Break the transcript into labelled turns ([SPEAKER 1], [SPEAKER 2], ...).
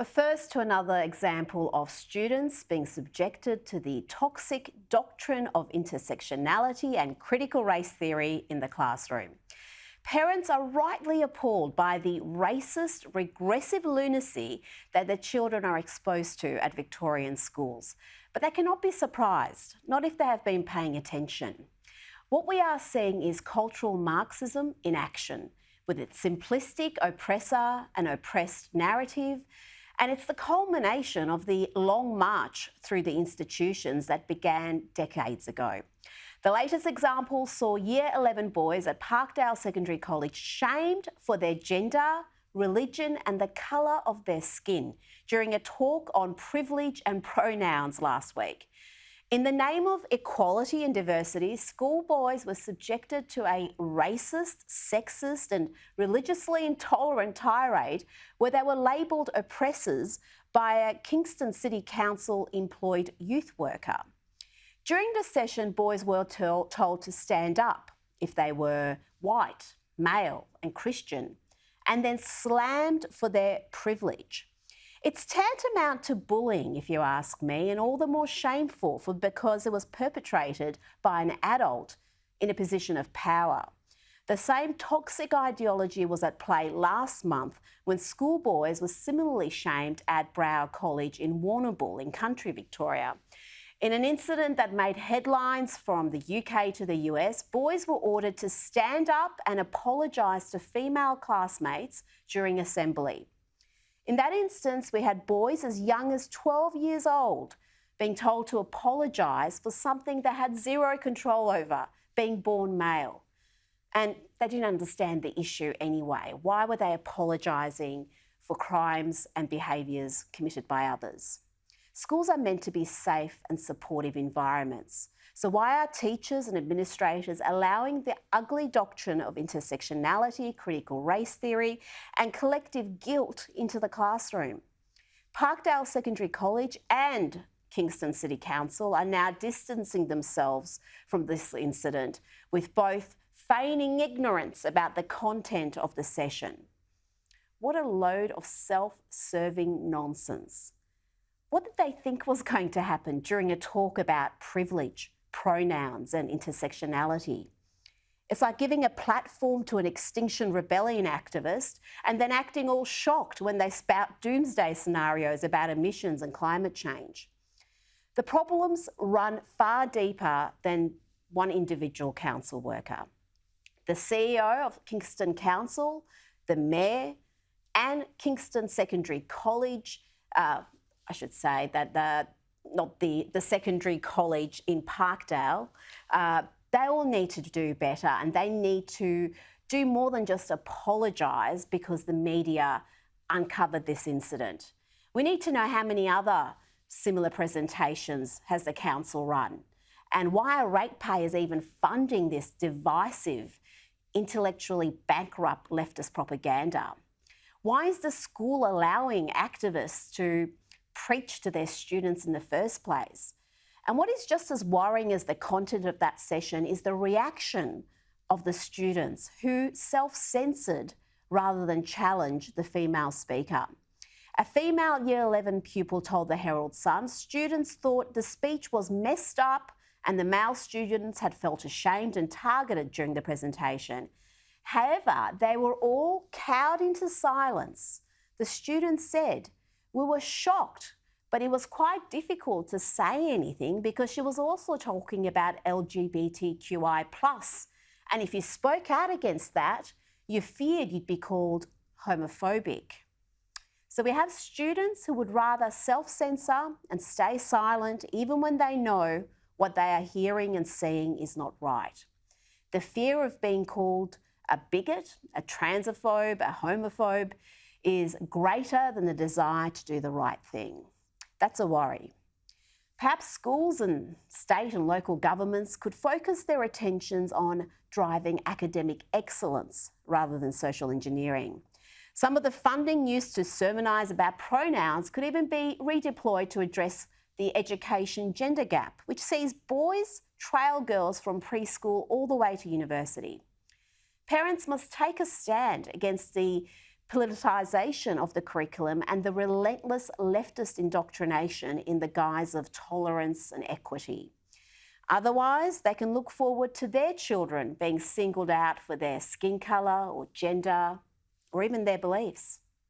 [SPEAKER 1] But first, to another example of students being subjected to the toxic doctrine of intersectionality and critical race theory in the classroom. Parents are rightly appalled by the racist, regressive lunacy that their children are exposed to at Victorian schools. But they cannot be surprised, not if they have been paying attention. What we are seeing is cultural Marxism in action, with its simplistic oppressor and oppressed narrative, and it's the culmination of the long march through the institutions that began decades ago. The latest example saw Year 11 boys at Parkdale Secondary College shamed for their gender, religion and the colour of their skin during a talk on privilege and pronouns last week. In the name of equality and diversity, schoolboys were subjected to a racist, sexist and religiously intolerant tirade where they were labelled oppressors by a Kingston City Council employed youth worker. During the session, boys were told to stand up if they were white, male and Christian, and then slammed for their privilege. It's tantamount to bullying, if you ask me, and all the more shameful because it was perpetrated by an adult in a position of power. The same toxic ideology was at play last month when schoolboys were similarly shamed at Brauer College in Warrnambool in country Victoria. In an incident that made headlines from the UK to the US, boys were ordered to stand up and apologise to female classmates during assembly. In that instance, we had boys as young as 12 years old being told to apologise for something they had zero control over, being born male. And they didn't understand the issue anyway. Why were they apologising for crimes and behaviours committed by others? Schools are meant to be safe and supportive environments. So why are teachers and administrators allowing the ugly doctrine of intersectionality, critical race theory and collective guilt into the classroom? Parkdale Secondary College and Kingston City Council are now distancing themselves from this incident, with both feigning ignorance about the content of the session. What a load of self-serving nonsense. What did they think was going to happen during a talk about privilege, pronouns and intersectionality? It's like giving a platform to an Extinction Rebellion activist and then acting all shocked when they spout doomsday scenarios about emissions and climate change. The problems run far deeper than one individual council worker. The CEO of Kingston Council, the Mayor and Kingston Secondary College, I should say that not the secondary college in Parkdale, they all need to do better, and they need to do more than just apologise because the media uncovered this incident. We need to know how many other similar presentations has the council run and why are ratepayers even funding this divisive, intellectually bankrupt leftist propaganda. Why is the school allowing activists to preach to their students in the first place? And what is just as worrying as the content of that session is the reaction of the students who self-censored rather than challenge the female speaker. A female Year 11 pupil told the Herald Sun students thought the speech was messed up and the male students had felt ashamed and targeted during the presentation. However, they were all cowed into silence. The students said, "We were shocked, but it was quite difficult to say anything because she was also talking about LGBTQI+. And if you spoke out against that, you feared you'd be called homophobic." So we have students who would rather self-censor and stay silent even when they know what they are hearing and seeing is not right. The fear of being called a bigot, a transphobe, a homophobe is greater than the desire to do the right thing. That's a worry. Perhaps schools and state and local governments could focus their attentions on driving academic excellence rather than social engineering. Some of the funding used to sermonise about pronouns could even be redeployed to address the education gender gap, which sees boys trail girls from preschool all the way to university. Parents must take a stand against the politicization of the curriculum and the relentless leftist indoctrination in the guise of tolerance and equity. Otherwise, they can look forward to their children being singled out for their skin colour or gender or even their beliefs.